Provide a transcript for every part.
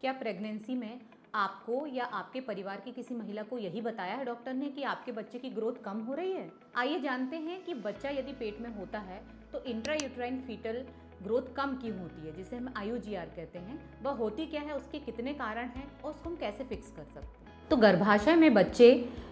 क्या प्रेगनेंसी में आपको या आपके परिवार की किसी महिला को यही बताया है डॉक्टर ने कि आपके बच्चे की ग्रोथ कम हो रही है? आइए जानते हैं कि बच्चा यदि पेट में होता है तो इंट्रायूट्राइन फीटल ग्रोथ कम क्यों होती है, जिसे हम IUGR कहते हैं। वह होती क्या है, उसके कितने कारण हैं और उसको हम कैसे फिक्स कर सकते हैं। तो गर्भाशय में बच्चे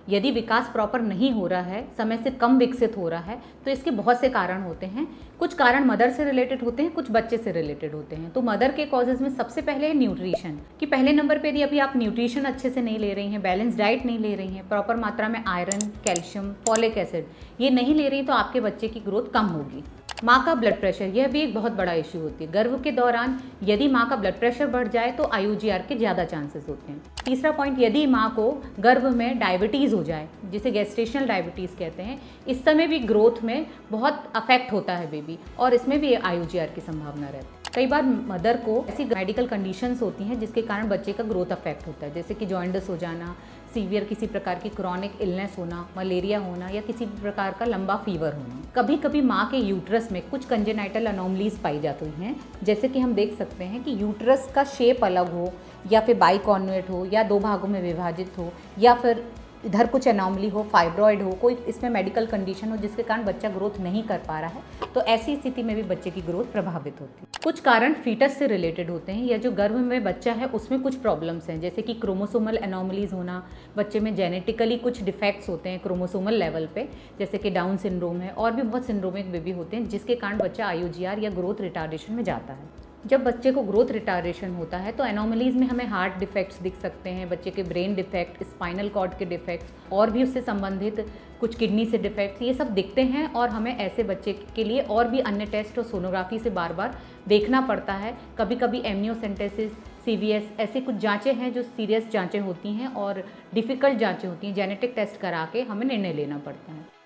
यदि विकास प्रॉपर नहीं हो रहा है, समय से कम विकसित हो रहा है, तो इसके बहुत से कारण होते हैं। कुछ कारण मदर से रिलेटेड होते हैं, कुछ बच्चे से रिलेटेड होते हैं। तो मदर के कॉजेज में सबसे पहले है न्यूट्रिशन, कि पहले नंबर पे यदि अभी आप न्यूट्रिशन अच्छे से नहीं ले रही हैं, बैलेंस डाइट नहीं ले रही हैं, प्रॉपर मात्रा में आयरन, कैल्शियम, फॉलिक एसिड ये नहीं ले रही, तो आपके बच्चे की ग्रोथ कम होगी। माँ का ब्लड प्रेशर, यह भी एक बहुत बड़ा इश्यू होती है। गर्भ के दौरान यदि माँ का ब्लड प्रेशर बढ़ जाए तो IUGR के ज़्यादा चांसेस होते हैं। तीसरा पॉइंट, यदि माँ को गर्भ में डायबिटीज़ हो जाए, जिसे गेस्टेशनल डायबिटीज़ कहते हैं, इस समय भी ग्रोथ में बहुत अफेक्ट होता है बेबी, और इसमें भी IUGR की संभावना रहती है। कई बार मदर को ऐसी मेडिकल कंडीशंस होती हैं जिसके कारण बच्चे का ग्रोथ अफेक्ट होता है, जैसे कि जॉइंटिस हो जाना, सीवियर किसी प्रकार की क्रॉनिक इलनेस होना, मलेरिया होना, या किसी प्रकार का लंबा फीवर होना। कभी कभी माँ के यूट्रस में कुछ कंजेनाइटल अनोमलीज पाई जाती हैं, जैसे कि हम देख सकते हैं कि यूट्रस का शेप अलग हो, या फिर बाइकॉन्वेट हो, या दो भागों में विभाजित हो, या फिर इधर कुछ एनॉमली हो, फाइब्रॉइड हो, कोई इसमें मेडिकल कंडीशन हो जिसके कारण बच्चा ग्रोथ नहीं कर पा रहा है, तो ऐसी स्थिति में भी बच्चे की ग्रोथ प्रभावित होती है। कुछ कारण फीटस से रिलेटेड होते हैं, या जो गर्भ में बच्चा है उसमें कुछ प्रॉब्लम्स हैं, जैसे कि क्रोमोसोमल एनॉमलीज होना, बच्चे में जेनेटिकली कुछ डिफेक्ट्स होते हैं क्रोमोसोमल लेवल पे, जैसे कि डाउन सिंड्रोम है, और भी बहुत सिंड्रोमिक बेबी होते हैं जिसके कारण बच्चा IUGR या ग्रोथ रिटार्डेशन में जाता है। जब बच्चे को ग्रोथ रिटार्डेशन होता है तो एनोमलीज में हमें हार्ट डिफेक्ट्स दिख सकते हैं, बच्चे के ब्रेन डिफेक्ट, स्पाइनल कॉर्ड के डिफेक्ट्स, और भी उससे संबंधित कुछ किडनी से डिफेक्ट्स, ये सब दिखते हैं, और हमें ऐसे बच्चे के लिए और भी अन्य टेस्ट और सोनोग्राफी से बार बार देखना पड़ता है। कभी कभी एमनियोसेंटेसिस, CVS, ऐसे कुछ जांचें हैं जो सीरियस जांचें होती हैं और डिफ़िकल्ट जांचें होती हैं, जेनेटिक टेस्ट करा के हमें निर्णय लेना पड़ता है।